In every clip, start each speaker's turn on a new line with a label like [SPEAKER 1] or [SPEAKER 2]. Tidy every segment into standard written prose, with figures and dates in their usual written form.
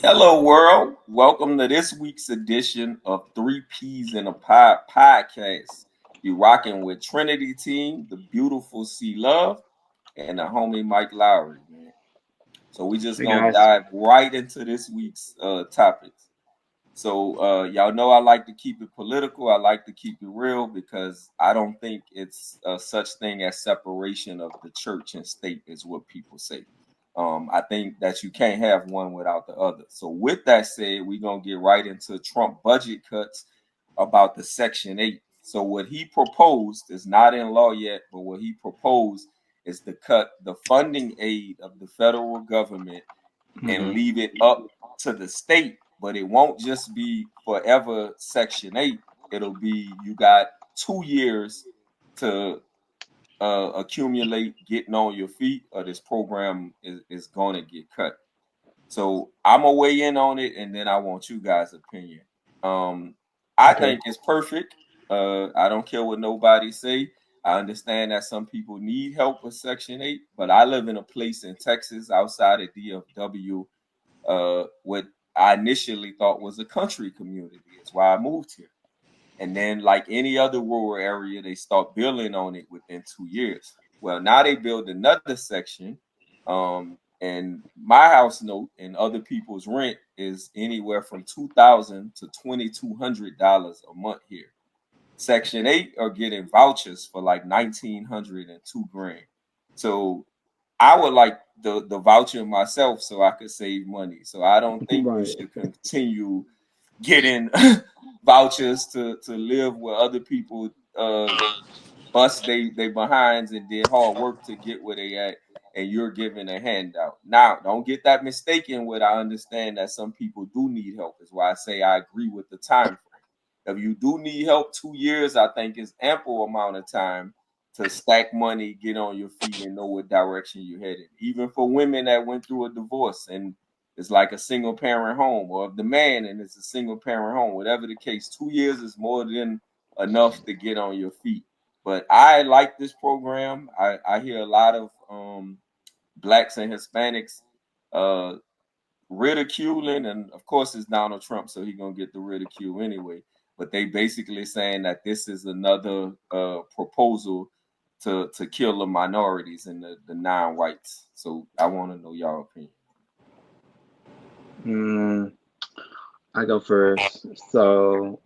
[SPEAKER 1] Hello, world. Welcome to this week's edition of Three Peas in a Pod podcast. You're rocking with Trinity Team, the beautiful C Love, and the homie Mike Lowry, man. So we just
[SPEAKER 2] Hey
[SPEAKER 1] gonna
[SPEAKER 2] guys.
[SPEAKER 1] dive right into this week's topics. So y'all know I like to keep it political. I like to keep it real because I don't think it's such thing as separation of the church and state is what people say. I think that you can't have one without the other. So with that said, we're gonna get right into Trump budget cuts about the Section 8. So what he proposed is not in law yet, but what he proposed is to cut the funding aid of the federal government and
[SPEAKER 2] hmm
[SPEAKER 1] leave it up to the state. But it won't just be forever Section 8. It'll be you got 2 years to accumulate getting on your feet, or this program is going to get cut. So I'm gonna weigh in on it, and then I want you guys' opinion. Um, I
[SPEAKER 2] Okay.
[SPEAKER 1] think it's perfect. I don't care what nobody say. I understand that some people need help with Section 8, but I live in a place in Texas outside of DFW, what I initially thought was a country community. It's why I moved here. And then, like any other rural area, they start building on it within 2 years. Well, now they build another section, and my house note and other people's rent is anywhere from $2,000 to $2,200 a month here. Section 8 are getting vouchers for like 1,900 and 2 grand. So I would like the voucher myself so I could save money. So I don't think you
[SPEAKER 2] Right.
[SPEAKER 1] should continue getting vouchers to live where other people bust they behinds and did hard work to get where they at, and you're giving a handout. Now, don't get that mistaken. What I understand that some people do need help is why I say I agree with the time frame. If you do need help, 2 years I think is ample amount of time to stack money, get on your feet, and know what direction you're headed. Even for women that went through a divorce and it's like a single parent home, or if the man and it's a single parent home, whatever the case, 2 years is more than enough to get on your feet. But I like this program. I hear a lot of blacks and Hispanics uh, ridiculing, and of course it's Donald Trump, so he's gonna get the ridicule anyway. But they basically saying that this is another proposal to kill the minorities and the non-whites. So I want to know y'all opinion.
[SPEAKER 2] Mm, I go first. So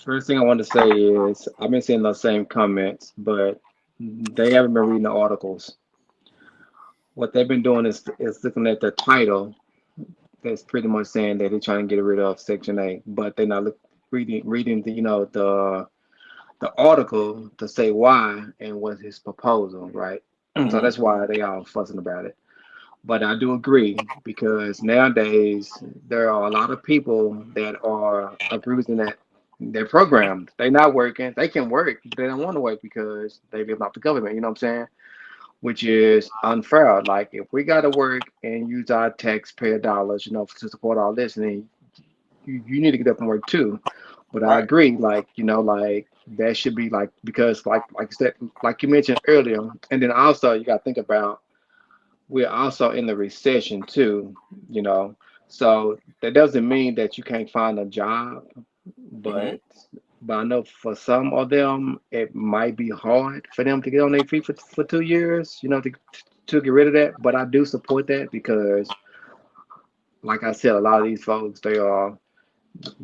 [SPEAKER 2] first thing I want to say is I've been seeing those same comments, but they haven't been reading the articles. What they've been doing is looking at the title that's pretty much saying that they're trying to get rid of Section 8, but they're not reading the the article to say why and what's his proposal, right? So
[SPEAKER 1] Mm-hmm.
[SPEAKER 2] that's why they all fussing about it. But I do agree because nowadays there are a lot of people that are abusing that their programs. They're not working. They can work, but they don't want to work because they live off the government. You know what I'm saying? Which is unfair. Like if we got to work and use our taxpayer dollars, to support all this, then you need to get up and work too. But I
[SPEAKER 1] Right.
[SPEAKER 2] agree, like like that should be like because like you said, like you mentioned earlier, and then also you got to think about we're also in the recession too, you know. So that doesn't mean that you can't find a job,
[SPEAKER 1] Mm-hmm.
[SPEAKER 2] but I know for some of them it might be hard for them to get on their feet for 2 years, to get rid of that. But I do support that because, like I said, a lot of these folks they are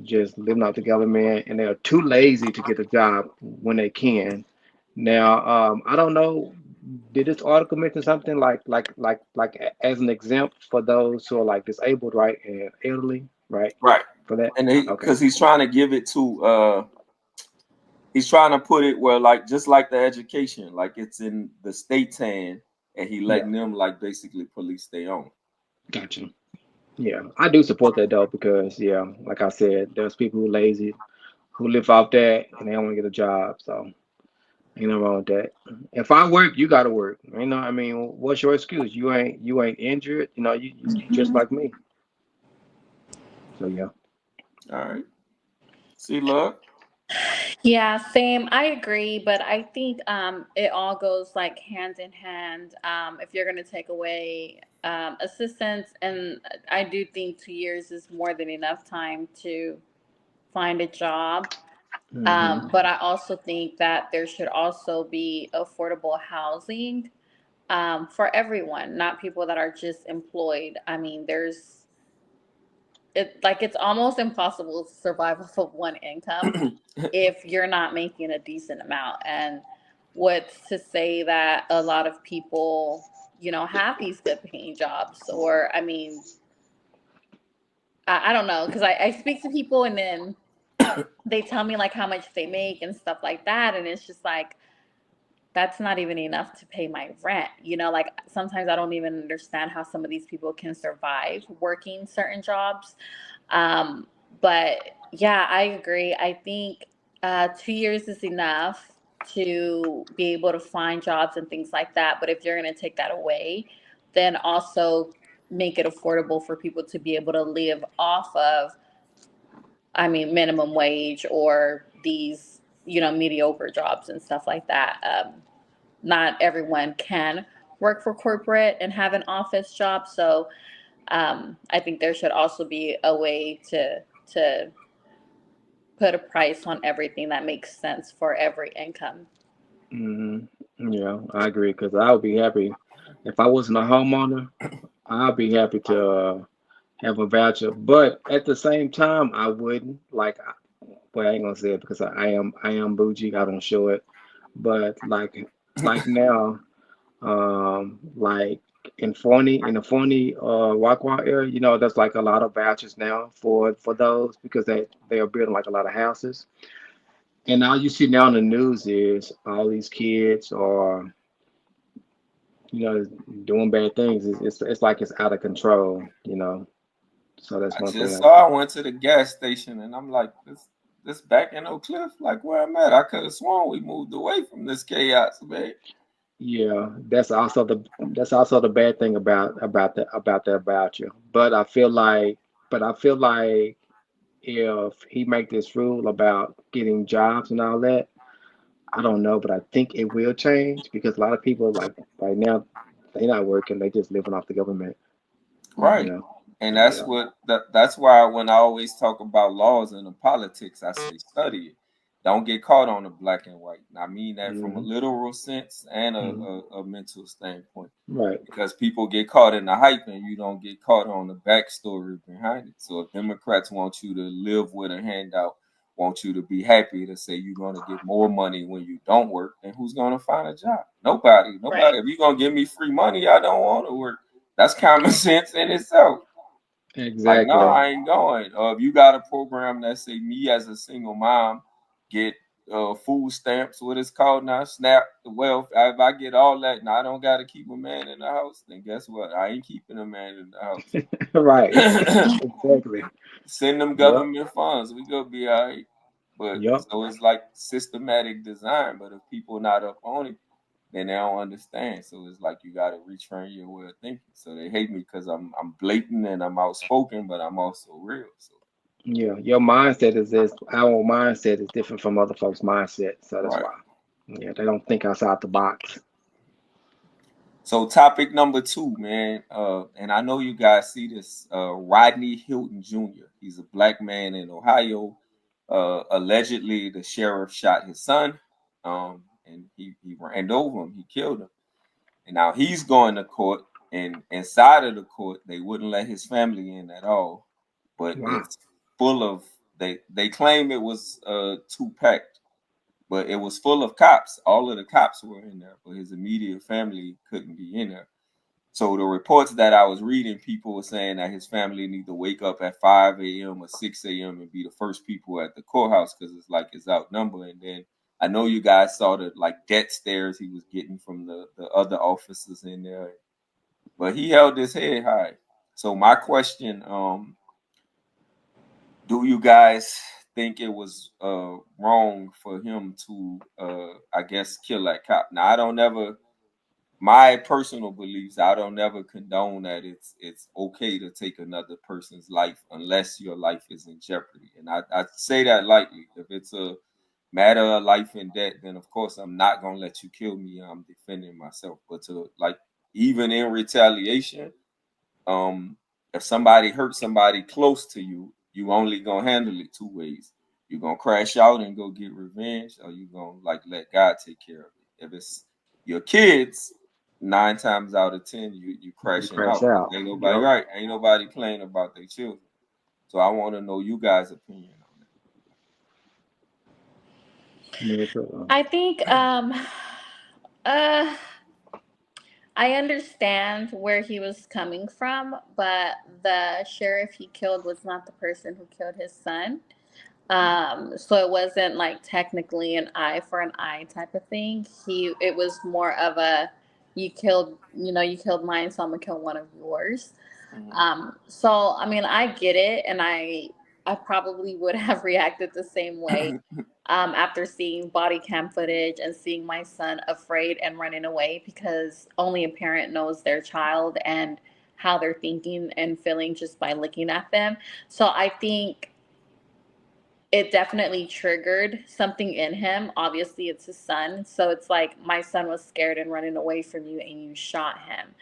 [SPEAKER 2] just living off the government and they're too lazy to get a job when they can. Now, I don't know. Did this article mention something as an exempt for those who are like disabled, right, and elderly, right?
[SPEAKER 1] Right.
[SPEAKER 2] For that,
[SPEAKER 1] And he
[SPEAKER 2] okay,
[SPEAKER 1] because he's trying to give it to he's trying to put it where like just like the education, like it's in the state's hand, and he
[SPEAKER 2] yeah,
[SPEAKER 1] letting them like basically police their own.
[SPEAKER 2] gotcha. Yeah, I do support that though because yeah, like I said, there's people who lazy who live off that and they don't want to get a job, so ain't nothing wrong with that. If I work, you gotta work. I mean, what's your excuse? You ain't injured. You just like me. So yeah.
[SPEAKER 1] All right. See, look.
[SPEAKER 3] Yeah, same. I agree, but I think it all goes like hand in hand. If you're going to take away assistance, and I do think 2 years is more than enough time to find a job.
[SPEAKER 2] Hmm.
[SPEAKER 3] But I also think that there should also be affordable housing for everyone, not people that are just employed. I mean, it's almost impossible to survive off of one income if you're not making a decent amount. And what's to say that a lot of people, have these good paying jobs? Or, I mean, I don't know, because I speak to people and then they tell me like how much they make and stuff like that. And it's just like, that's not even enough to pay my rent. Like sometimes I don't even understand how some of these people can survive working certain jobs. Um, but yeah, I agree. I think 2 years is enough to be able to find jobs and things like that. But if you're going to take that away, then also make it affordable for people to be able to live off of, I mean, minimum wage or these, mediocre jobs and stuff like that. Not everyone can work for corporate and have an office job. So I think there should also be a way to put a price on everything that makes sense for every income.
[SPEAKER 2] Hmm. Yeah, I agree because I would be happy if I wasn't a homeowner. I'd be happy to have a voucher, but at the same time, I wouldn't like. Well, I ain't gonna say it because I am bougie. I don't show it, but like now, like in the Forney Waqua area, there's like a lot of vouchers now for those because they are building like a lot of houses. And all you see now in the news is all these kids are, doing bad things. It's like it's out of control. So that's
[SPEAKER 1] I
[SPEAKER 2] one
[SPEAKER 1] just
[SPEAKER 2] thing.
[SPEAKER 1] saw I went to the gas station and I'm like, this back in Oak Cliff, like where I'm at. I could have sworn we moved away from this chaos, man.
[SPEAKER 2] Yeah, that's also the bad thing about that voucher. But I feel like if he make this rule about getting jobs and all that, I don't know, but I think it will change because a lot of people like right now they not working, they just living off the government, you
[SPEAKER 1] Right.
[SPEAKER 2] know.
[SPEAKER 1] And
[SPEAKER 2] Yeah.
[SPEAKER 1] that's why when I always talk about laws and the politics, I say study it. Don't get caught on the black and white. And I mean that from a
[SPEAKER 2] Hmm.
[SPEAKER 1] literal sense and a,
[SPEAKER 2] Hmm.
[SPEAKER 1] a, a mental standpoint.
[SPEAKER 2] Right.
[SPEAKER 1] Because people get caught in the hype and you don't get caught on the backstory behind it. So if Democrats want you to live with a handout, want you to be happy to say you're gonna get more money when you don't work, then who's gonna find a job? Nobody.
[SPEAKER 3] Right.
[SPEAKER 1] Nobody. If you're gonna give me free money, I don't want to work. That's common sense in itself. Like, no,
[SPEAKER 2] Exactly.
[SPEAKER 1] I ain't going. If you got a program that say me as a single mom get food stamps, what it's called now, SNAP, the wealth. If I get all that, and I don't got to keep a man in the house, then guess what? I ain't keeping a man in the
[SPEAKER 2] Right.
[SPEAKER 1] house.
[SPEAKER 2] Exactly.
[SPEAKER 1] Send them
[SPEAKER 2] Yep.
[SPEAKER 1] government funds. We gonna be all right. But
[SPEAKER 2] Yep.
[SPEAKER 1] so it's like systematic design. But if people not up on it, then they don't understand. So it's like you gotta retrain your way of thinking. So they hate me because I'm blatant and I'm outspoken, but I'm also real. So
[SPEAKER 2] Yeah. Your mindset is this. Our mindset is different from other folks' mindset, so that's
[SPEAKER 1] right.
[SPEAKER 2] why. Yeah, they don't think outside the box.
[SPEAKER 1] So topic number two, man, and I know you guys see this. Rodney Hilton Jr. He's a black man in Ohio. Allegedly, the sheriff shot his son, and he ran over him. He killed him, and now he's going to court. And inside of the court, they wouldn't let his family in at all. But
[SPEAKER 2] Wow.
[SPEAKER 1] it's full of they claim it was two packed, but it was full of cops. All of the cops were in there, but his immediate family couldn't be in there. So the reports that I was reading, people were saying that his family need to wake up at 5 a.m. or 6 a.m. and be the first people at the courthouse because it's like it's outnumbered. And then I know you guys saw the like debt stares he was getting from the other officers in there, but he held his head high. So my question, do you guys think it was wrong for him to I guess kill that cop? Now I don't never my personal beliefs, I don't never condone that it's okay to take another person's life unless your life is in jeopardy. And I say that lightly. If it's a matter of life and death, then of course I'm not gonna let you kill me. I'm defending myself. But to like even in retaliation, If somebody hurt somebody close to you, you only gonna handle it two ways. You're gonna crash out and go get revenge, or you gonna like let God take care of it. If it's your kids, 9 times out of 10, you
[SPEAKER 2] You
[SPEAKER 1] crashing
[SPEAKER 2] crash
[SPEAKER 1] out.
[SPEAKER 2] out.
[SPEAKER 1] Ain't nobody
[SPEAKER 2] Yep.
[SPEAKER 1] right. Ain't nobody playing about their children. So I want to know you guys' opinion on
[SPEAKER 3] I think uh I understand where he was coming from, but the sheriff he killed was not the person who killed his son. So it wasn't like technically an eye for an eye type of thing. It was more of a you killed mine, so I'm gonna kill one of yours.
[SPEAKER 1] that.
[SPEAKER 3] So I mean, I get it, and I probably would have reacted the same way after seeing body cam footage and seeing my son afraid and running away, because only a parent knows their child and how they're thinking and feeling just by looking at them. So I think it definitely triggered something in him. Obviously, it's his son. So it's like, my son was scared and running away from you, and you shot him.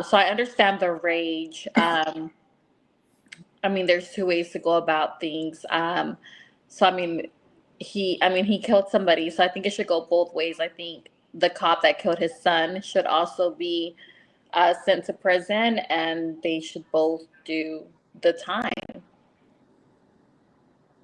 [SPEAKER 3] So I understand the rage. I mean, there's two ways to go about things. So he killed somebody. So I think it should go both ways. I think the cop that killed his son should also be sent to prison, and they should both do the time.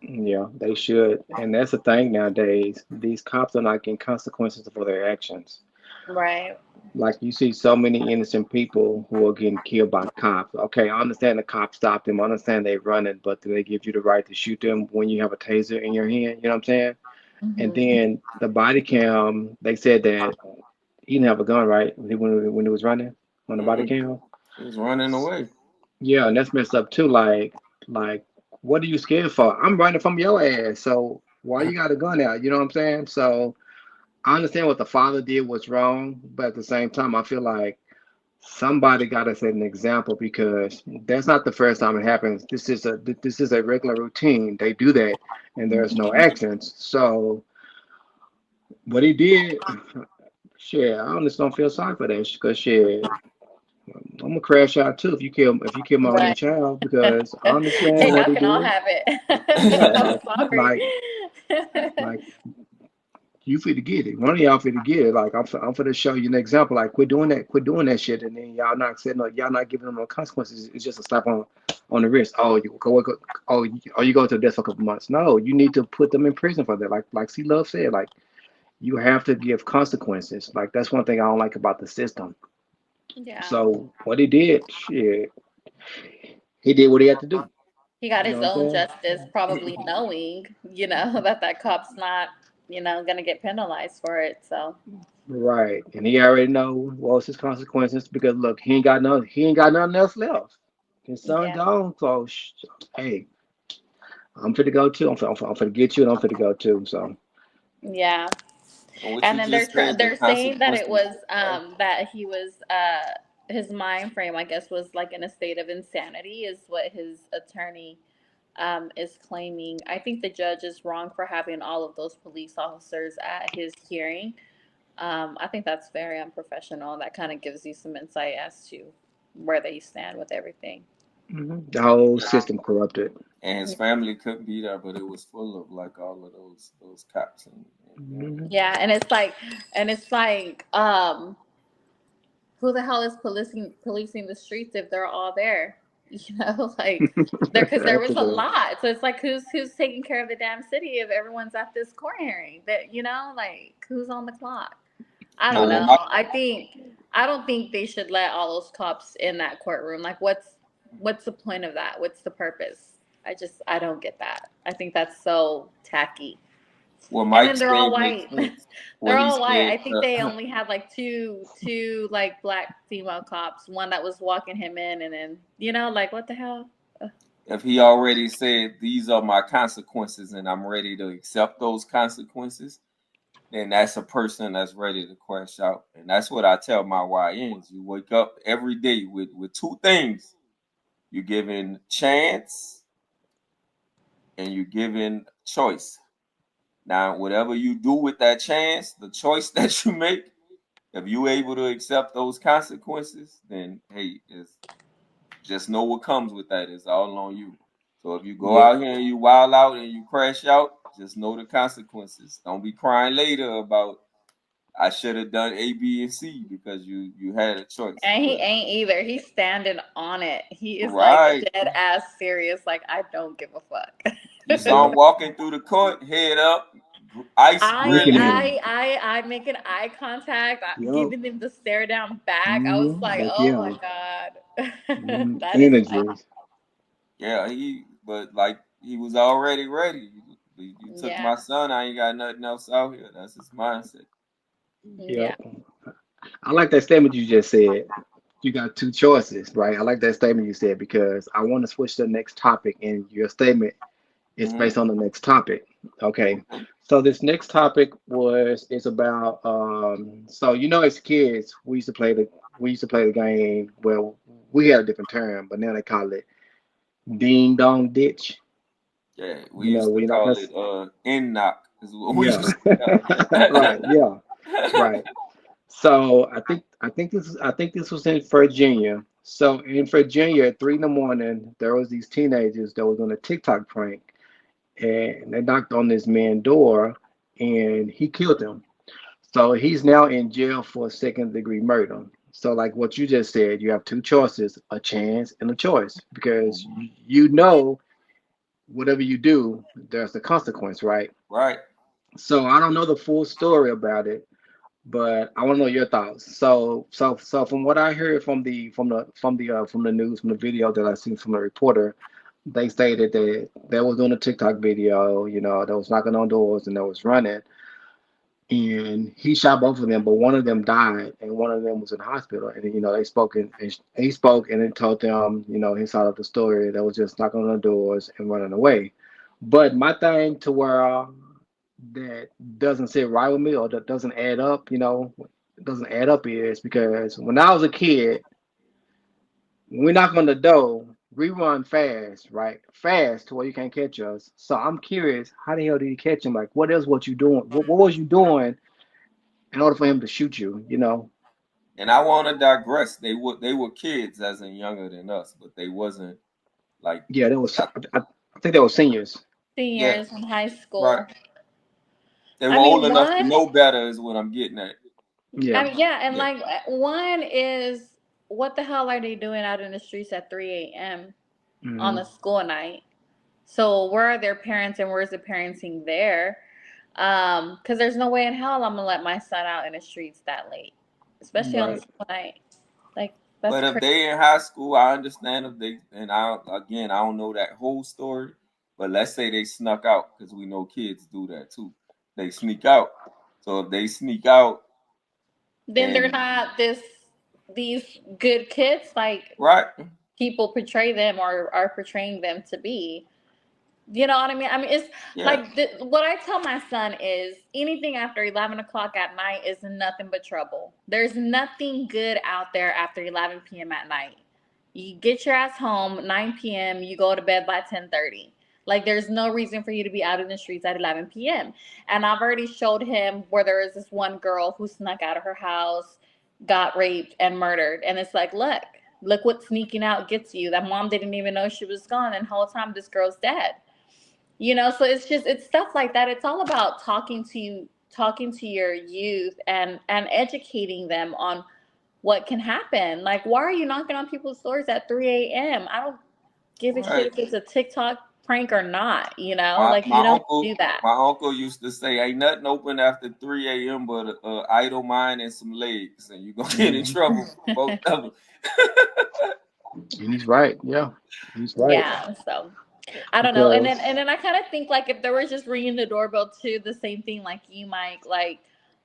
[SPEAKER 2] Yeah, they should. And that's the thing nowadays. These cops are not getting consequences for their actions.
[SPEAKER 3] Right.
[SPEAKER 2] Like you see so many innocent people who are getting killed by cops. Okay, I understand the cops stopped them. I understand they running, but do they give you the right to shoot them when you have a taser in your hand? You know what I'm saying? And
[SPEAKER 3] Hmm.
[SPEAKER 2] then the body cam, they said that he didn't have a gun, right? When he was running on the body
[SPEAKER 1] Mm-mm.
[SPEAKER 2] cam.
[SPEAKER 1] He was running away.
[SPEAKER 2] Yeah, and that's messed up too. Like, what are you scared for? I'm running from your ass. So why you got a gun out? You know what I'm saying? So I understand what the father did was wrong, but at the same time, I feel like somebody got to set an example, because that's not the first time it happens. This is a regular routine. They do that, and there's no
[SPEAKER 3] Hmm.
[SPEAKER 2] actions. So what he did, shit, I honestly don't feel sorry for that, because shit, I'm gonna crash out too if you kill my only
[SPEAKER 3] Right.
[SPEAKER 2] child, because I understand
[SPEAKER 3] Hey,
[SPEAKER 2] what
[SPEAKER 3] y'all
[SPEAKER 2] he
[SPEAKER 3] can all
[SPEAKER 2] did.
[SPEAKER 3] have it.
[SPEAKER 2] Yeah,
[SPEAKER 3] I'm
[SPEAKER 2] like
[SPEAKER 3] sorry.
[SPEAKER 2] like you fit to get it. One of y'all fit to get it. Like I'm finna show you an example. Like quit doing that shit, and then y'all not giving them no consequences. It's just a slap on the wrist. Oh, you go to death for a couple months. No, you need to put them in prison for that. Like C Love said, like you have to give consequences. Like that's one thing I don't like about the system.
[SPEAKER 3] Yeah.
[SPEAKER 2] So what he did, shit, he did what he had to do.
[SPEAKER 3] He got
[SPEAKER 2] You know
[SPEAKER 3] his
[SPEAKER 2] what I'm
[SPEAKER 3] own
[SPEAKER 2] saying?
[SPEAKER 3] justice, probably knowing, that cop's not, gonna get penalized for it. So,
[SPEAKER 2] Right. And he already know what's his consequences, because look, he ain't got nothing else left. His son
[SPEAKER 3] yeah.
[SPEAKER 2] gone, so hey, I'm fit to go too. I'm finna get you, and I'm fit to go too. So
[SPEAKER 3] Yeah.
[SPEAKER 1] And what
[SPEAKER 3] And
[SPEAKER 1] you
[SPEAKER 3] then
[SPEAKER 1] just said, the
[SPEAKER 3] they're saying that it
[SPEAKER 1] consequences.
[SPEAKER 3] was that he was his mind frame, I guess, was like in a state of insanity, is what his attorney is claiming. I think the judge is wrong for having all of those police officers at his hearing. I think that's very unprofessional. That kind of gives you some insight as to where they stand with everything.
[SPEAKER 2] the whole system corrupted.
[SPEAKER 1] And his family couldn't be there, but it was full of like all of those cops and
[SPEAKER 2] Hmm.
[SPEAKER 3] Yeah, and it's like, who the hell is policing the streets if they're all there? Like there, because there
[SPEAKER 2] That's
[SPEAKER 3] was
[SPEAKER 2] a
[SPEAKER 3] a
[SPEAKER 2] good.
[SPEAKER 3] lot. So it's like, who's taking care of the damn city if everyone's at this court hearing? That like, who's on the clock? I
[SPEAKER 1] but
[SPEAKER 3] don't
[SPEAKER 1] what
[SPEAKER 3] know.
[SPEAKER 1] my
[SPEAKER 3] I don't think they should let all those cops in that courtroom. Like, what's the point of that? What's the purpose? I don't get that. I think that's so tacky.
[SPEAKER 1] what
[SPEAKER 3] And
[SPEAKER 1] Mike
[SPEAKER 3] then they're all
[SPEAKER 1] said makes
[SPEAKER 3] white.
[SPEAKER 1] sense.
[SPEAKER 3] They're
[SPEAKER 1] What he
[SPEAKER 3] all white.
[SPEAKER 1] said,
[SPEAKER 3] I think they only had like two like black female cops. One that was walking him in, and then like, what the hell?
[SPEAKER 1] if he already said these are my consequences and I'm ready to accept those consequences, then that's a person that's ready to crash out. And that's what I tell my YNs. You wake up every day with two things. You're given chance and you're given choice. Now, whatever you do with that chance, the choice that you make, if you're able to accept those consequences, then hey, just know what comes with that. It's all on you. So if you go
[SPEAKER 2] Yeah.
[SPEAKER 1] out here and you wild out and you crash out, just know the consequences. Don't be crying later about I should have done A, B, and C because you had a choice.
[SPEAKER 3] And he
[SPEAKER 1] But
[SPEAKER 3] ain't either. He's standing on it. He is like
[SPEAKER 1] right,
[SPEAKER 3] dead ass serious. Like, I don't give a fuck.
[SPEAKER 1] you saw
[SPEAKER 2] Yeah.
[SPEAKER 1] him walking through the court, head up, ice
[SPEAKER 3] I
[SPEAKER 2] Looking at
[SPEAKER 1] grilling.
[SPEAKER 2] him.
[SPEAKER 3] I I I making eye contact,
[SPEAKER 2] Yo.
[SPEAKER 3] giving them the stare down back. I was like,
[SPEAKER 2] Like
[SPEAKER 3] oh my
[SPEAKER 2] yeah.
[SPEAKER 3] god, that is my
[SPEAKER 2] Energy.
[SPEAKER 1] Yeah, but like he was already ready. You took
[SPEAKER 3] yeah
[SPEAKER 1] my son. I ain't got nothing else out here. That's his mindset.
[SPEAKER 3] yeah.
[SPEAKER 2] Yep. I like that statement you just said. You got two choices, right? I like that statement you said because I want to switch to the next topic, and your statement is
[SPEAKER 1] Hmm.
[SPEAKER 2] based on the next topic. Okay.
[SPEAKER 1] Okay.
[SPEAKER 2] So this next topic is about so as kids we used to play the game. Well, we had a different term, but now they call it ding dong ditch.
[SPEAKER 1] Yeah, we
[SPEAKER 2] You know,
[SPEAKER 1] used to
[SPEAKER 2] we're not gonna
[SPEAKER 1] call it in knock is what we
[SPEAKER 2] yeah.
[SPEAKER 1] used to call
[SPEAKER 2] Right, yeah,
[SPEAKER 1] it.
[SPEAKER 2] right. So I think this was in Virginia. So in Virginia at 3 in the morning, there was these teenagers that was on a TikTok prank, and they knocked on this man's door, and he killed him. So he's now in jail for second degree murder. So like what you just said, you have two choices, a chance and a choice, because
[SPEAKER 1] Mhm.
[SPEAKER 2] you know whatever you do, there's a consequence, right?
[SPEAKER 1] Right.
[SPEAKER 2] So I don't know the full story about it, but I want to know your thoughts. So from what I heard from the news, from the video that I seen from the reporter, they stated that they was doing a TikTok video, that was knocking on doors and that was running, and he shot both of them, but one of them died and one of them was in the hospital. And they spoke and he spoke and then told them, his side of the story that was just knocking on the doors and running away. But my thing to where that doesn't sit right with me or that doesn't add up, doesn't add up is because when I was a kid, when we knock on the door, we run fast, right? Fast to where you can't catch us. So I'm curious, how the hell did you catch him? Like, what is what you doing? What was you doing in order for him to shoot you?
[SPEAKER 1] And I want to digress. They were kids, as in younger than us, but they wasn't like
[SPEAKER 2] Yeah, that was.
[SPEAKER 1] I,
[SPEAKER 2] I think they were seniors.
[SPEAKER 1] yeah,
[SPEAKER 3] Seniors in high
[SPEAKER 1] right.
[SPEAKER 3] school.
[SPEAKER 1] They were
[SPEAKER 3] I
[SPEAKER 1] old
[SPEAKER 3] mean,
[SPEAKER 1] enough to
[SPEAKER 3] one.
[SPEAKER 1] know better, is what I'm getting at.
[SPEAKER 2] Yeah,
[SPEAKER 3] Yeah, and
[SPEAKER 1] Yeah,
[SPEAKER 3] like one is what the hell are they doing out in the streets at 3 a.m. on a
[SPEAKER 2] hmm
[SPEAKER 3] school night? So where are their parents and where's the parenting there? Because there's no way in hell I'm gonna let my son out in the streets that late, especially on a
[SPEAKER 2] right,
[SPEAKER 3] school night. Like that's
[SPEAKER 1] but if
[SPEAKER 3] crazy.
[SPEAKER 1] they in high school, I understand if they and I don't know that whole story, but let's say they snuck out because we know kids do that too. They sneak out. So if they sneak out
[SPEAKER 3] Then they're
[SPEAKER 1] and
[SPEAKER 3] not these good kids like
[SPEAKER 1] right,
[SPEAKER 3] people portray them or are portraying them to be. You know what I mean? I mean, it's
[SPEAKER 1] yeah,
[SPEAKER 3] like what I tell my son is anything after 11 o'clock at night is nothing but trouble. There's nothing good out there after 11 p.m. at night. You get your ass home 9 p.m., you go to bed by 10:30. Like, there's no reason for you to be out in the streets at 11 p.m. And I've already showed him where there is this one girl who snuck out of her house, got raped, and murdered. And it's like, look what sneaking out gets you. That mom didn't even know she was gone, and the whole time this girl's dead. So it's stuff like that. It's all about talking to your youth and educating them on what can happen. Like, why are you knocking on people's doors at 3 a.m.? I don't give a shit
[SPEAKER 1] right.
[SPEAKER 3] if it's a TikTok prank or not,
[SPEAKER 1] My
[SPEAKER 3] like, you
[SPEAKER 1] my
[SPEAKER 3] don't
[SPEAKER 1] uncle
[SPEAKER 3] do that.
[SPEAKER 1] my uncle used to say, "Ain't nothing open after 3 a.m. but a idle mind and some legs, and you gonna get in
[SPEAKER 2] hmm
[SPEAKER 1] trouble for both of them."
[SPEAKER 2] and he's right. Yeah, he's right
[SPEAKER 3] Yeah, so I don't know. And then
[SPEAKER 2] because
[SPEAKER 3] and then I kind of think like if there was just ringing the doorbell too, the same thing like you, Mike. Like,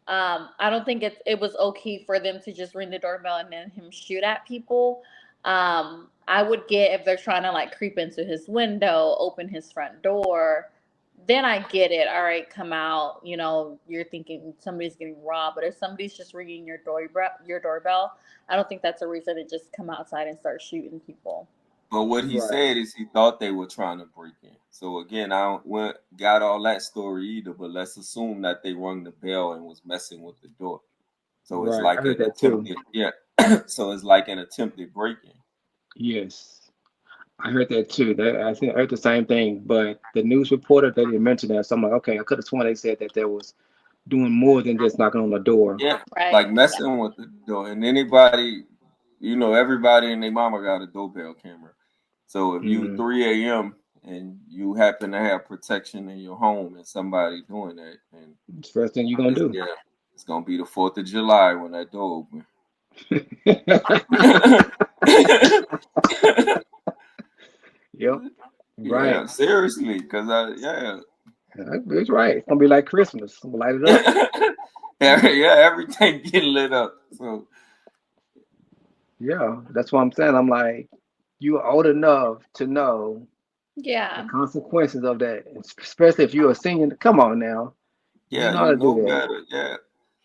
[SPEAKER 3] I don't think it was okay for them to just ring the doorbell and then him shoot at people. I would get if they're trying to like creep into his window, open his front door. Then I get it. All right, come out. You're thinking somebody's getting robbed, but if somebody's just ringing your doorbell, I don't think that's a reason to just come outside and start shooting people.
[SPEAKER 1] But what he
[SPEAKER 2] right,
[SPEAKER 1] said is he thought they were trying to break in. So again, I don't got all that story either, but let's assume that they rung the bell and was messing with the door. So it's
[SPEAKER 2] right. I
[SPEAKER 1] like
[SPEAKER 2] heard
[SPEAKER 1] an
[SPEAKER 2] that too.
[SPEAKER 1] attempted, yeah. So it's like an attempted break in.
[SPEAKER 2] Yes, I heard that too. I think I heard the same thing, but the news reporter they didn't mention that. So I'm like, okay, I could have sworn they said that there was doing more than just knocking on the door.
[SPEAKER 1] Yeah, like
[SPEAKER 3] Right.
[SPEAKER 1] messing with the door. And anybody, everybody and their mama got a doorbell camera. So if you
[SPEAKER 2] Mm.
[SPEAKER 1] 3 a.m. and you happen to have protection in your home and somebody doing that, and
[SPEAKER 2] It's the first thing you're gonna
[SPEAKER 1] it's,
[SPEAKER 2] do.
[SPEAKER 1] yeah, it's gonna be the 4th of July when that door open.
[SPEAKER 2] Yep,
[SPEAKER 1] Yeah,
[SPEAKER 2] right.
[SPEAKER 1] seriously, because yeah,
[SPEAKER 2] That's right. It's gonna be like Christmas. I'm gonna light it up.
[SPEAKER 1] yeah, everything getting lit up. So
[SPEAKER 2] Yeah, that's what I'm saying. I'm like, you are old enough to know the
[SPEAKER 3] Yeah.
[SPEAKER 2] consequences of that, especially if you're a senior. Come on now, you
[SPEAKER 1] yeah,
[SPEAKER 2] know how
[SPEAKER 1] you
[SPEAKER 2] to do
[SPEAKER 1] know
[SPEAKER 2] that.
[SPEAKER 1] better. Yeah,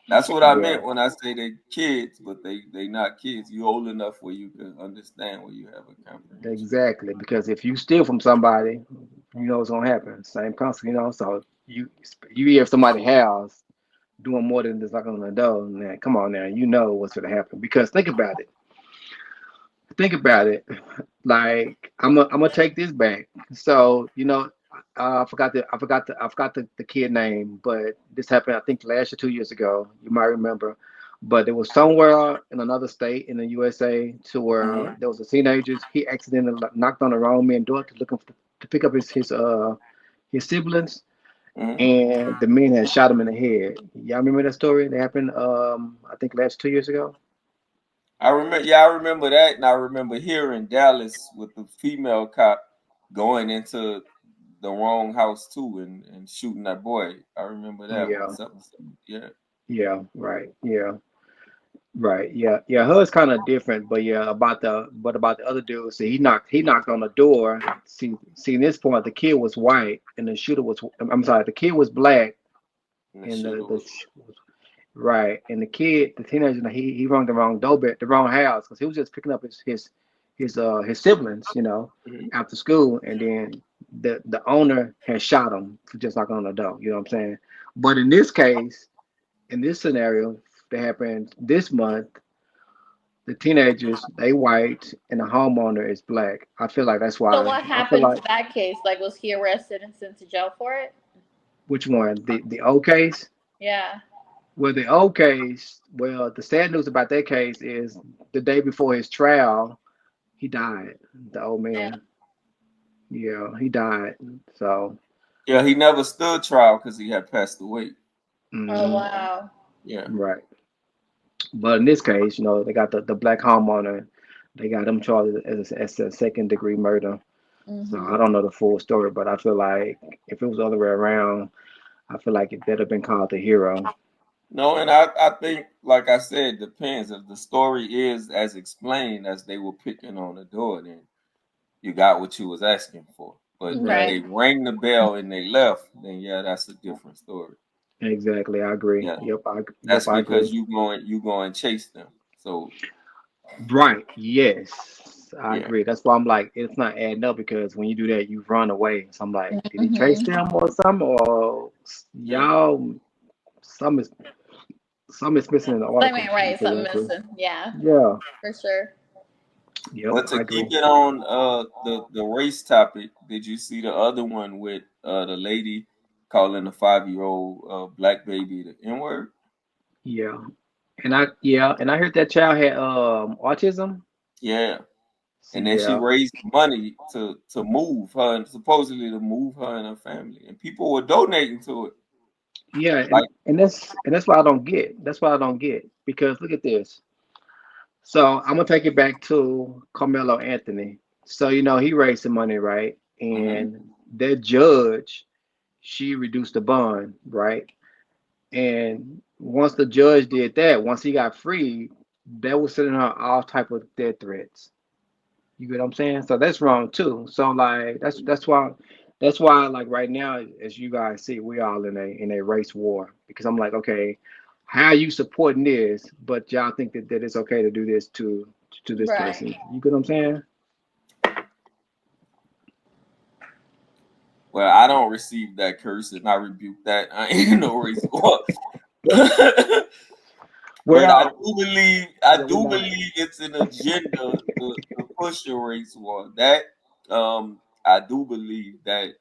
[SPEAKER 1] that's what I
[SPEAKER 2] Yeah,
[SPEAKER 1] meant when I say they kids, but they not kids. You old enough where you can understand, where you have a comprehension.
[SPEAKER 2] exactly. Because if you steal from somebody, you know what's gonna happen. Same concept, you know. So you hear somebody house doing more than just knocking on the door. Man, come on now, you know what's gonna happen. Because think about it. Think about it. Like I'm gonna take this back. So I forgot the kid name, but this happened I think last or 2 years ago. You might remember, but it was somewhere in another state in the USA to where
[SPEAKER 1] Hmm.
[SPEAKER 2] there was a teenager. He accidentally knocked on the wrong man's door looking to pick up his siblings,
[SPEAKER 1] Hmm.
[SPEAKER 2] and the men had shot him in the head. Y'all remember that story? That happened I think last 2 years ago.
[SPEAKER 1] I remember, yeah, I remember that, and I remember here in Dallas with the female cop going into the wrong house too and shooting that boy. I remember that one.
[SPEAKER 2] Yeah,
[SPEAKER 1] Something, yeah.
[SPEAKER 2] yeah, right, yeah. Right. Yeah. Yeah. Hers kind of different, but yeah, about the other dude. See, he knocked on the door. See, in this point, the kid was white and the shooter was. I'm sorry, the kid was black
[SPEAKER 1] And the
[SPEAKER 2] and
[SPEAKER 1] shooter
[SPEAKER 2] the
[SPEAKER 1] was
[SPEAKER 2] right, and the teenager, he rung the wrong doorbell, the wrong house, because he was just picking up his siblings,
[SPEAKER 1] white.
[SPEAKER 2] after school, and then the owner had shot him for just knocking on the door. You know what I'm saying? But in this case, in this scenario that happened this month, the teenagers they white and the homeowner is black. I feel like that's
[SPEAKER 3] So
[SPEAKER 2] why
[SPEAKER 3] what
[SPEAKER 2] I feel
[SPEAKER 3] happened to
[SPEAKER 2] like
[SPEAKER 3] that case? Like, was he arrested and sent to jail for it?
[SPEAKER 2] which one? The old case?
[SPEAKER 3] Yeah.
[SPEAKER 2] Well, the old case, well, the sad news about that case is the day before his trial, he died. The old
[SPEAKER 3] Yeah.
[SPEAKER 2] man. Yeah, he died. So,
[SPEAKER 1] Yeah, he never stood trial because he had passed away.
[SPEAKER 3] Oh
[SPEAKER 2] hmm
[SPEAKER 3] wow.
[SPEAKER 1] Yeah.
[SPEAKER 2] right. But in this case, they got the black homeowner. They got him charged as a second degree murder. So I
[SPEAKER 3] Mhm.
[SPEAKER 2] don't know the full story, but I feel like if it was the other way around, I feel like it would have been called the hero.
[SPEAKER 1] No, and I think, like I said, depends. If the story is as explained as they were picking on the door, then you got what you was asking for. But if
[SPEAKER 2] Right.
[SPEAKER 1] they
[SPEAKER 3] Right.
[SPEAKER 1] rang the bell and they left, then yeah, that's a different story.
[SPEAKER 2] Exactly. I agree.
[SPEAKER 1] Yeah,
[SPEAKER 2] Yep,
[SPEAKER 1] that's
[SPEAKER 2] I agree.
[SPEAKER 1] because you going chase them. So
[SPEAKER 2] Right. Yes, I
[SPEAKER 1] yeah,
[SPEAKER 2] agree. That's why I'm like, it's not adding up because when you do that, you run away. So I'm like, did he chase
[SPEAKER 3] Mhm.
[SPEAKER 2] them or something? Or
[SPEAKER 1] yeah.
[SPEAKER 2] y'all, some is some is missing in the
[SPEAKER 3] I
[SPEAKER 2] article
[SPEAKER 3] mean,
[SPEAKER 2] to be
[SPEAKER 3] right? Something
[SPEAKER 2] correctly.
[SPEAKER 3] missing. Yeah,
[SPEAKER 2] Yeah.
[SPEAKER 3] for sure.
[SPEAKER 2] Yep.
[SPEAKER 1] But to
[SPEAKER 2] I
[SPEAKER 1] keep
[SPEAKER 2] agree.
[SPEAKER 1] it on the race topic, did you see the other one with the lady calling the 5-year-old black baby the N word?
[SPEAKER 2] Yeah. And I heard that child had autism.
[SPEAKER 1] Yeah. And then she
[SPEAKER 2] Yeah.
[SPEAKER 1] raised money to move her and supposedly to move her and her family. And people were donating to it.
[SPEAKER 2] Yeah,
[SPEAKER 1] Like,
[SPEAKER 2] and that's why I don't get. That's why I don't get because look at this. So I'm gonna take it back to Carmelo Anthony. So he raised some money, right?
[SPEAKER 1] hmm
[SPEAKER 2] And that judge, she reduced the bond, right? And once the judge did that, once he got freed, that was sending her all type of death threats. You get what I'm saying? So that's wrong too. So like that's why like right now, as you guys see, we all in a race war because I'm like, okay, how are you supporting this, but y'all think that it's okay to do this to this
[SPEAKER 3] Right.
[SPEAKER 2] person? You get what I'm saying?
[SPEAKER 1] well, I don't receive that curse and I rebuke that. I ain't no race war. But I
[SPEAKER 2] Well,
[SPEAKER 1] do believe
[SPEAKER 2] yeah, we know.
[SPEAKER 1] it's an agenda to push a race war. That I do believe that.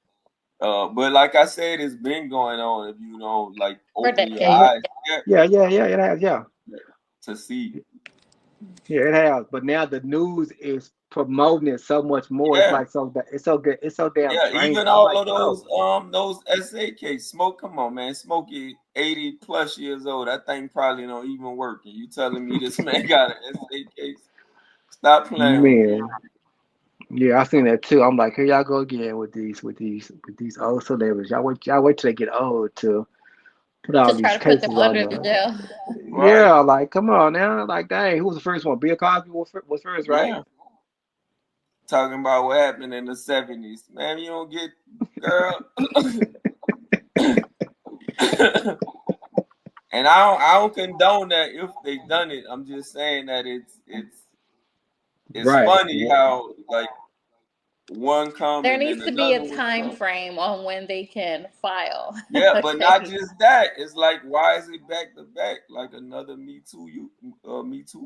[SPEAKER 1] But like I said, it's been going on. If you don't like
[SPEAKER 3] For
[SPEAKER 1] open your
[SPEAKER 2] Mhm.
[SPEAKER 3] decades.
[SPEAKER 1] eyes yet
[SPEAKER 2] Yeah, it has, yeah.
[SPEAKER 1] to see.
[SPEAKER 2] Yeah, it has. But now the news is promoting it so much more. It's
[SPEAKER 1] Yeah,
[SPEAKER 2] like it's so good. It's so damn
[SPEAKER 1] yeah. Even
[SPEAKER 2] draining. I'm
[SPEAKER 1] all
[SPEAKER 2] like,
[SPEAKER 1] of
[SPEAKER 2] bro,
[SPEAKER 1] those SAK smoke. Come on, man. Smokey 80 plus years old. That thing probably don't even work. And you telling me this man got an SAK? Stop playing with me.
[SPEAKER 2] man. Yeah, I seen that too. I'm like, here y'all go again with these old celebrities. Y'all wait till they get old to put all
[SPEAKER 3] To try
[SPEAKER 2] these
[SPEAKER 3] to put them
[SPEAKER 2] cases on
[SPEAKER 3] under the
[SPEAKER 2] them.
[SPEAKER 3] jail.
[SPEAKER 1] Right.
[SPEAKER 2] Yeah, like come on now. Like, dang, who was the first one? Bill Cosby was first, right?
[SPEAKER 1] Yeah. Talking about what happened in the 70s. Man, you don't get girl. And I don't condone that if they done it. I'm just saying that it's
[SPEAKER 2] Right.
[SPEAKER 1] funny how like one come
[SPEAKER 3] There
[SPEAKER 1] and
[SPEAKER 3] needs
[SPEAKER 1] then
[SPEAKER 3] to be
[SPEAKER 1] another
[SPEAKER 3] a
[SPEAKER 1] one
[SPEAKER 3] time
[SPEAKER 1] come.
[SPEAKER 3] frame on when they can file
[SPEAKER 1] Yeah,
[SPEAKER 3] a
[SPEAKER 1] but not
[SPEAKER 3] case.
[SPEAKER 1] just that. It's like why is it back to back like another Me Too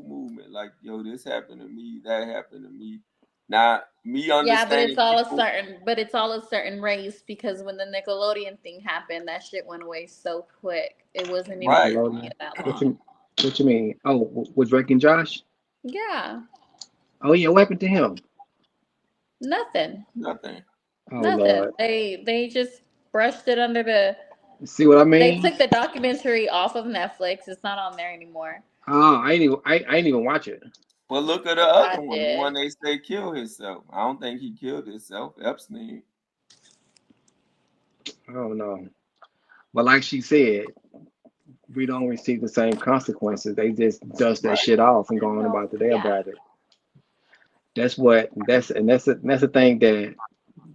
[SPEAKER 1] movement? Like yo, this happened to me, that happened to me. Now me
[SPEAKER 3] Yeah, but
[SPEAKER 1] understanding
[SPEAKER 3] it's all a
[SPEAKER 1] people,
[SPEAKER 3] certain but it's all a certain race because when the Nickelodeon thing happened, that shit went away so quick. It wasn't even
[SPEAKER 1] right?
[SPEAKER 3] on
[SPEAKER 2] Nickelodeon.
[SPEAKER 3] that
[SPEAKER 2] What
[SPEAKER 3] long.
[SPEAKER 2] you mean? Oh, was Drake and Josh?
[SPEAKER 3] Yeah.
[SPEAKER 2] Oh yeah, what happened to him?
[SPEAKER 3] Nothing.
[SPEAKER 1] Nothing.
[SPEAKER 2] Oh
[SPEAKER 3] Nothing.
[SPEAKER 2] Lord.
[SPEAKER 3] They just brushed it under the
[SPEAKER 2] See what I
[SPEAKER 3] they
[SPEAKER 2] mean?
[SPEAKER 3] took the documentary off of Netflix. It's not on there anymore.
[SPEAKER 2] Oh, I ain't even watch it.
[SPEAKER 1] But look at the
[SPEAKER 3] I
[SPEAKER 1] other one, the one
[SPEAKER 3] did.
[SPEAKER 1] they say killed himself. I don't think he killed himself. Epstein.
[SPEAKER 2] I don't know. But like she said, we don't receive the same consequences. They just dust that
[SPEAKER 1] Right.
[SPEAKER 2] shit off and go on
[SPEAKER 3] No,
[SPEAKER 2] about the day
[SPEAKER 3] yeah.
[SPEAKER 2] about it. That's the thing that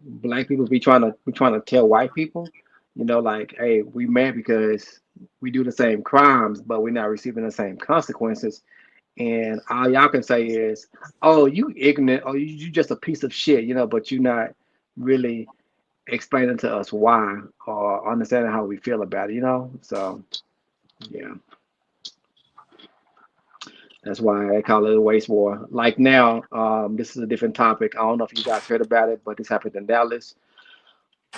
[SPEAKER 2] black people be trying to tell white people, like, hey, we mad because we do the same crimes, but we're not receiving the same consequences. And all y'all can say is, oh, you ignorant, oh, you just a piece of shit, but you're not really explaining to us why or understanding how we feel about it. So yeah, that's why I call it a waste war. Like now, this is a different topic. I don't know if you guys heard about it, but this happened in Dallas.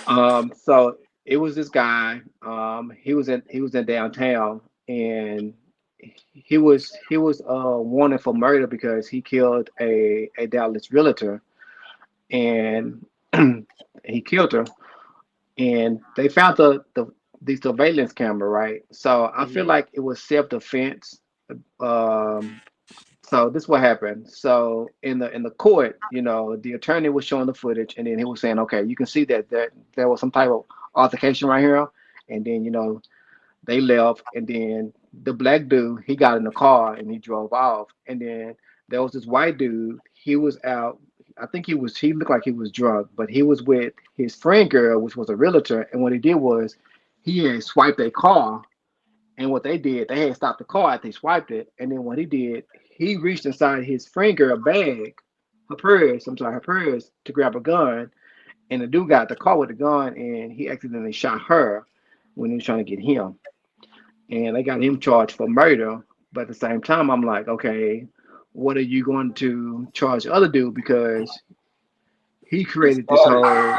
[SPEAKER 2] So it was this guy. He was in downtown, and he was wanted for murder because he killed a Dallas realtor, and he killed her. And they found the surveillance camera, right? So I feel
[SPEAKER 1] Hmm.
[SPEAKER 2] like it was self defense. Um, so this what happened. So in the court, the attorney was showing the footage, and then he was saying, okay, you can see that there was some type of altercation right here, and then they left, and then the black dude he got in the car and he drove off, and then there was this white dude. He was out. I think he looked like he was drunk, but he was with his friend girl, which was a realtor, and what he did was he had swiped a car, and what they did, they had stopped the car after they swiped it. And then what he did, he reached inside his friend girl bag, her purse, to grab a gun. And the dude got the car with the gun and he accidentally shot her when he was trying to get him. And they got him charged for murder. But at the same time, I'm like, okay, what are you going to charge the other dude? Because he
[SPEAKER 1] He
[SPEAKER 2] created this
[SPEAKER 1] started.
[SPEAKER 2] whole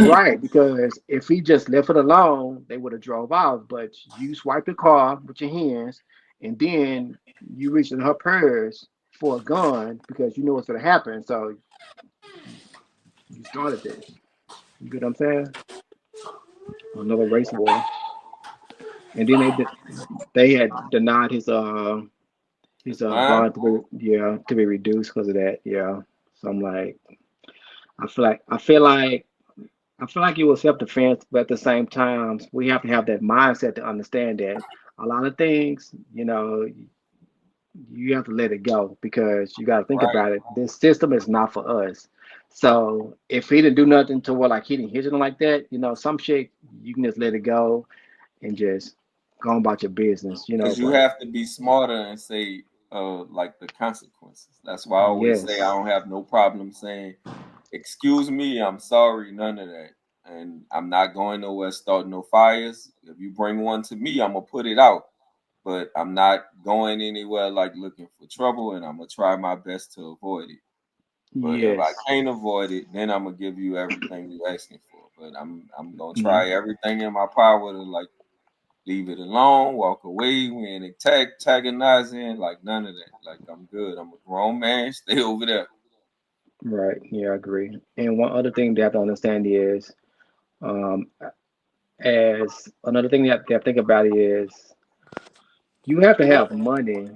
[SPEAKER 2] right, because if he just left it alone they would have drove off, but you swiped the car with your hands and then you reached in her purse for a gun because you know what's going to happen, so you started this. You get what I'm saying? Another race war. And then they had denied his
[SPEAKER 1] It's fine.
[SPEAKER 2] bond to be reduced because of that. Yeah, so I'm like, I feel like it was self-defense, but at the same time, we have to have that mindset to understand that a lot of things, you have to let it go because you got to think
[SPEAKER 1] Right.
[SPEAKER 2] about it. This system is not for us. So if he didn't do nothing to where like he didn't hit it like that, some shit you can just let it go and just go on about your business,
[SPEAKER 1] Because you
[SPEAKER 2] But
[SPEAKER 1] have to be smarter and say like the consequences. That's why I always say I
[SPEAKER 2] yes,
[SPEAKER 1] don't have no problem saying, excuse me, I'm sorry, none of that. And I'm not going nowhere starting no fires. If you bring one to me, I'm gonna put it out. But I'm not going anywhere like looking for trouble, and I'm gonna try my best to avoid it. But if I
[SPEAKER 2] Yes.
[SPEAKER 1] can't avoid it, then I'm gonna give you everything you're asking for. But I'm gonna try
[SPEAKER 2] Mhm.
[SPEAKER 1] everything in my power to like leave it alone, walk away. We ain't antagonizing, like none of that. Like I'm good. I'm a grown man. Stay over there.
[SPEAKER 2] Right. Yeah, I agree. And one other thing they have to understand is, um, as another thing they have to think about is you have to have money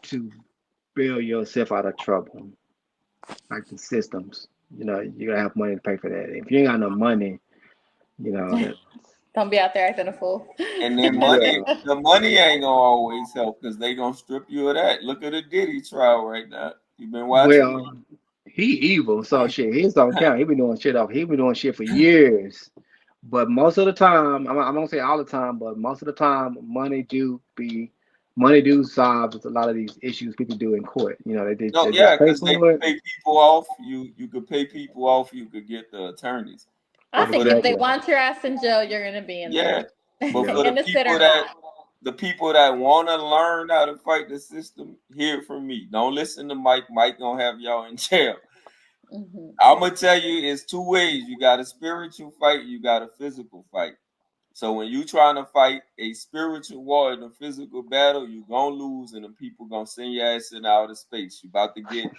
[SPEAKER 2] to bail yourself out of trouble, like the systems. You know, you gotta have money to pay for that. If you ain't got no money, you know that.
[SPEAKER 3] Don't be out there acting a fool.
[SPEAKER 1] And then money,
[SPEAKER 2] Yeah.
[SPEAKER 1] the money ain't gonna always help because they gonna strip you of that. Look at the Diddy trial right now. You been watching it?
[SPEAKER 2] Well, he evil, so shit. His don't count. He been doing shit off. He been doing shit for years. But most of the time, I'm gonna say all the time, but most of the time, money do solve a lot of these issues people do in court. You know,
[SPEAKER 1] No,
[SPEAKER 2] they
[SPEAKER 1] yeah,
[SPEAKER 2] just pay
[SPEAKER 1] because they
[SPEAKER 2] for
[SPEAKER 1] can
[SPEAKER 2] it.
[SPEAKER 1] pay people off. You could pay people off. You could get the attorneys.
[SPEAKER 3] I
[SPEAKER 1] But for
[SPEAKER 3] think
[SPEAKER 1] the
[SPEAKER 3] if they
[SPEAKER 2] Exactly.
[SPEAKER 3] want your ass in jail, you're gonna be in there,
[SPEAKER 1] yeah, but for
[SPEAKER 2] Yeah.
[SPEAKER 3] innocent or not.
[SPEAKER 1] the people that want to learn how to fight the system, hear it from me. Don't listen to Mike. Mike gonna have y'all in jail.
[SPEAKER 3] Hmm.
[SPEAKER 1] I'm gonna tell you, it's two ways. You got a spiritual fight. You got a physical fight. So when you trying to fight a spiritual war in a physical battle, you gonna lose, and the people gonna send your ass in outer space. You about to get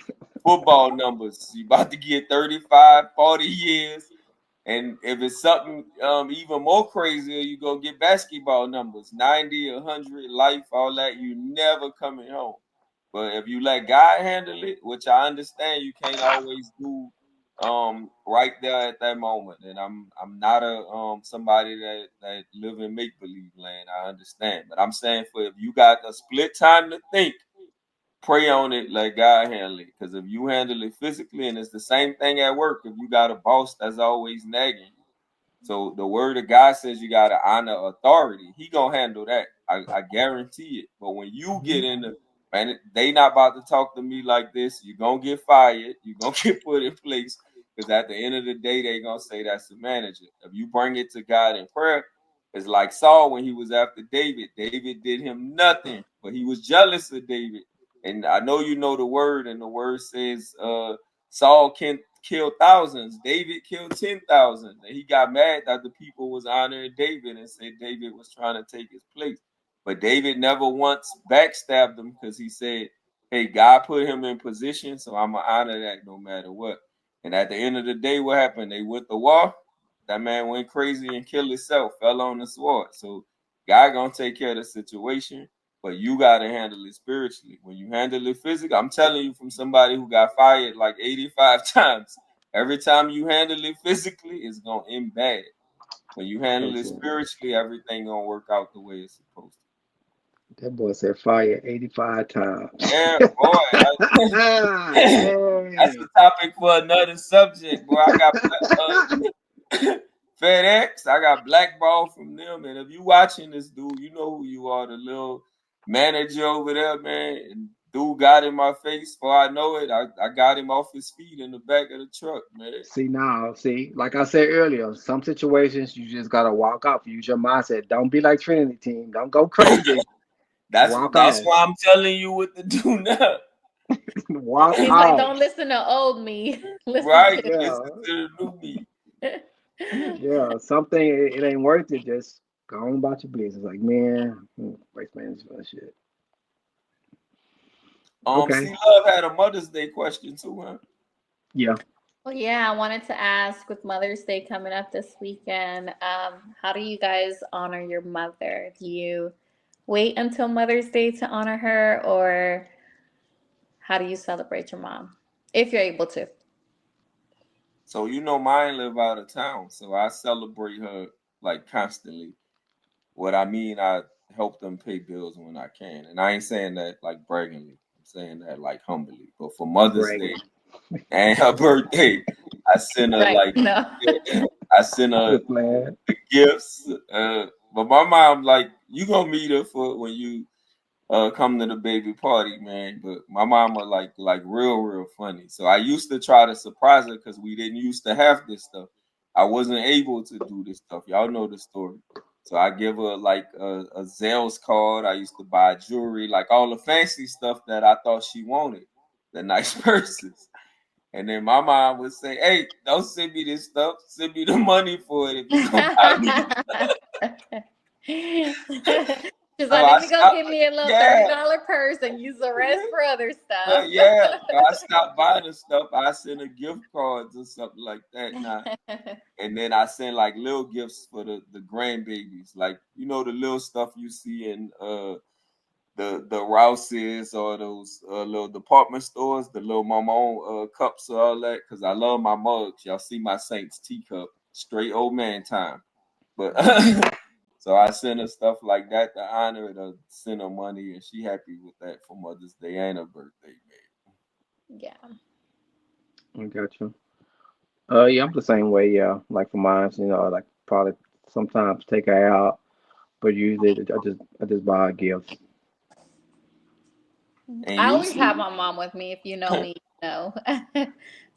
[SPEAKER 1] football numbers. You about to get 35, 40 years. And if it's something even more crazier, you go get basketball numbers, 90, 100, life, all that. You never coming home. But if you let God handle it, which I understand you can't always do right there at that moment. And I'm not a somebody that live in make believe land. I understand. But I'm saying for if you got a split time to think, pray on it, let God handle it. Because if you handle it physically, and it's the same thing at work, if you got a boss that's always nagging you. So the word of God says you gotta honor authority. He gonna handle that. I guarantee it. But when you get
[SPEAKER 2] Mhm.
[SPEAKER 1] in the man, they not about to talk to me like this. You're gonna get fired. You're gonna get put in place. Because at the end of the day, they gonna say that's the manager. If you bring it to God in prayer, it's like Saul when he was after David. David did him nothing, but he was jealous of David. And I know you know the word, and the word says Saul can kill thousands. David killed 10,000. And he got mad that the people was honoring David and said David was trying to take his place. But David never once backstabbed him because he said, hey, God put him in position, so I'm going to honor that no matter what. And at the end of the day, what happened? They went to war. That man went crazy and killed himself, fell on the sword. So God going to take care of the situation, but you got to handle it spiritually. When you handle it physically, I'm telling you from somebody who got fired like 85 times. Every time you handle it physically, it's going to end bad. When you handle it
[SPEAKER 2] Exactly.
[SPEAKER 1] spiritually, everything going to work out the way it's supposed
[SPEAKER 2] That boy said fire 85 times.
[SPEAKER 1] to. Yeah, boy. That's
[SPEAKER 2] Dang.
[SPEAKER 1] a topic for another subject, boy. I got FedEx. I got blackballed from them. And if you watching this dude, you know who you are, the little manager over there, man. And dude got in my face before I know it. I got him off his feet in the back of the truck, man.
[SPEAKER 2] See now, see, like I said earlier, some situations you just gotta walk off. Use your mindset. Don't be like Trinity team. Don't go crazy. Walk
[SPEAKER 1] That's
[SPEAKER 2] off.
[SPEAKER 1] why I'm telling you what to do now.
[SPEAKER 2] Walk
[SPEAKER 3] He's like,
[SPEAKER 2] off.
[SPEAKER 3] don't listen to old me. Listen
[SPEAKER 1] Right?
[SPEAKER 3] to
[SPEAKER 1] Listen
[SPEAKER 2] Yeah,
[SPEAKER 1] to the new me.
[SPEAKER 2] yeah. Something it ain't worth it. Just go on about your business. Like man, waste management and shit.
[SPEAKER 1] C
[SPEAKER 2] Okay.
[SPEAKER 1] Love had a Mother's Day question too, huh?
[SPEAKER 2] Yeah.
[SPEAKER 3] Well, yeah, I wanted to ask with Mother's Day coming up this weekend, how do you guys honor your mother? Do you wait until Mother's Day to honor her, or how do you celebrate your mom if you're able to?
[SPEAKER 1] So you know mine live out of town, so I celebrate her like constantly. What I mean, I help them pay bills when I can, and I ain't saying that like braggingly. I'm saying that like humbly. But for Mother's Day
[SPEAKER 2] Bragging.
[SPEAKER 1] and her birthday, I send her
[SPEAKER 3] Right.
[SPEAKER 1] like
[SPEAKER 3] No.
[SPEAKER 1] I send her
[SPEAKER 2] Good plan.
[SPEAKER 1] gifts. But my mom like you gonna meet her for when you come to the baby party, man. But my mama like real funny. So I used to try to surprise her because we didn't used to have this stuff. I wasn't able to do this stuff. Y'all know the story. So I give her like a Zales card. I used to buy jewelry, like all the fancy stuff that I thought she wanted. the nice purses. And then my mom would say, "Hey, don't send me this stuff. Send me the money for it if you gonna buy me."
[SPEAKER 3] She's
[SPEAKER 1] So
[SPEAKER 3] like,
[SPEAKER 1] I
[SPEAKER 3] let me go
[SPEAKER 1] stopped.
[SPEAKER 3] get me a little
[SPEAKER 1] Yeah,
[SPEAKER 3] $30 purse and use the rest for other stuff.
[SPEAKER 1] yeah. So I stopped buying the stuff. I send her gift cards or something like that now. And then I send like little gifts for the grandbabies, like the little stuff you see in the Rouses or those little department stores, the little mama own cups or all that. Cause I love my mugs. Y'all see my Saints teacup, straight old man time. But so I send her stuff like that to honor her, to send her money, and she happy with that for Mother's Day and her birthday,
[SPEAKER 3] Yeah.
[SPEAKER 2] I got you. Yeah, I'm the same way. Yeah, like for mine, like probably sometimes take her out, but usually I just buy gifts.
[SPEAKER 1] man. And
[SPEAKER 3] I
[SPEAKER 1] you
[SPEAKER 3] always have
[SPEAKER 1] see,
[SPEAKER 3] my mom with me. If you know me, you know.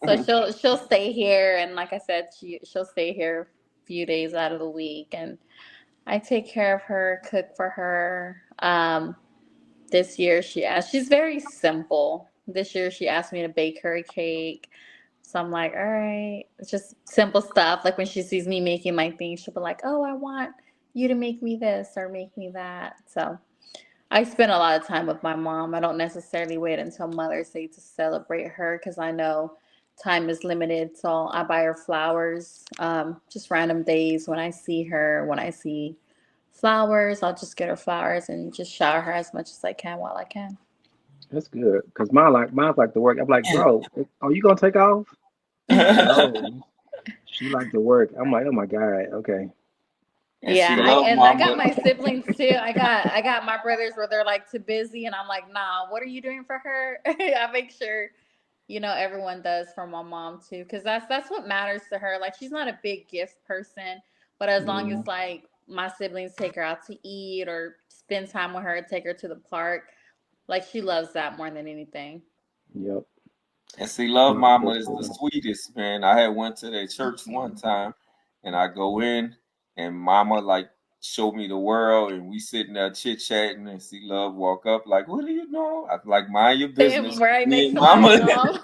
[SPEAKER 3] So she'll stay here, and like I said, she'll stay here a few days out of the week, and I take care of her, cook for her. This year she's very simple. This year she asked me to bake her a cake. So I'm like, all right, it's just simple stuff. Like when she sees me making my thing, she'll be like, oh, I want you to make me this or make me that. So I spend a lot of time with my mom. I don't necessarily wait until Mother's Day to celebrate her because I know time is limited. So I buy her flowers, just random days when I see her. When I see flowers, I'll just get her flowers and just shower her as much as I can while I can.
[SPEAKER 2] That's good. Cause mine's like the work. I'm like, bro, are you gonna take off? No, she like to work. I'm like, oh my god, okay.
[SPEAKER 1] and
[SPEAKER 3] Yeah,
[SPEAKER 1] she
[SPEAKER 3] I
[SPEAKER 1] love
[SPEAKER 3] and I got
[SPEAKER 1] mama.
[SPEAKER 3] my siblings too. I got my brothers where they're like too busy, and I'm like, nah. What are you doing for her? I make sure everyone does for my mom too, because that's what matters to her. Like she's not a big gift person, but as long
[SPEAKER 2] Mm,
[SPEAKER 3] as like my siblings take her out to eat or spend time with her, take her to the park, like she loves that more than anything.
[SPEAKER 2] yep.
[SPEAKER 1] And see, love
[SPEAKER 2] No,
[SPEAKER 1] mama
[SPEAKER 2] that's
[SPEAKER 1] is the
[SPEAKER 2] cool.
[SPEAKER 1] sweetest, man. I had went to their church one time, and I go in, and mama like showed me the world, and we sitting there chit chatting, and see love walk up like, "What do you know?" I like, "Mind your
[SPEAKER 3] Same
[SPEAKER 1] business,
[SPEAKER 3] right
[SPEAKER 1] me
[SPEAKER 3] next
[SPEAKER 1] and
[SPEAKER 3] to my
[SPEAKER 1] mama."
[SPEAKER 3] mom.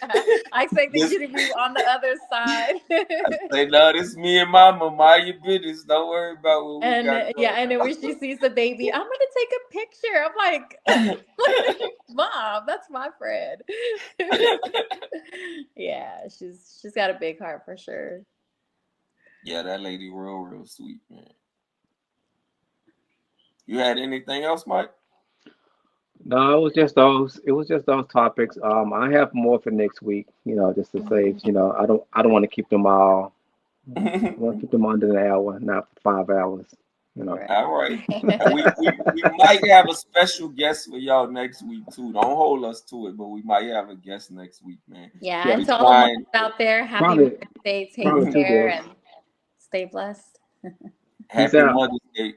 [SPEAKER 3] Yeah, I expected
[SPEAKER 1] This
[SPEAKER 3] you to be on the other side.
[SPEAKER 1] I say, "No, this me and mama. Mind your business. Don't worry about what we
[SPEAKER 3] And
[SPEAKER 1] got
[SPEAKER 3] yeah,
[SPEAKER 1] going
[SPEAKER 3] and then when she sees the baby, I'm gonna take a picture. I'm like,
[SPEAKER 1] on."
[SPEAKER 3] Mom, that's my friend. Yeah, she's got a big heart for sure.
[SPEAKER 1] Yeah, that lady real sweet, man. You had anything else, Mike?
[SPEAKER 2] No, it was just those. It was just those topics. I have more for next week. Just to save.
[SPEAKER 3] Mhm.
[SPEAKER 2] I don't want to keep them all. I want to
[SPEAKER 3] Mhm.
[SPEAKER 2] keep them under an hour, not 5 hours. You know.
[SPEAKER 3] Right.
[SPEAKER 1] All right. And we might have a special guest for y'all next week too. Don't hold us to it, but we might have a guest next week, man.
[SPEAKER 3] Yeah,
[SPEAKER 2] Yeah,
[SPEAKER 3] and
[SPEAKER 1] We
[SPEAKER 3] to all the moms
[SPEAKER 1] trying.
[SPEAKER 3] out there, happy
[SPEAKER 2] probably
[SPEAKER 3] Mother's Day. Take
[SPEAKER 2] probably two
[SPEAKER 3] care
[SPEAKER 2] guests.
[SPEAKER 3] and stay blessed.
[SPEAKER 2] Peace
[SPEAKER 1] Happy
[SPEAKER 2] out.
[SPEAKER 1] Mother's Day.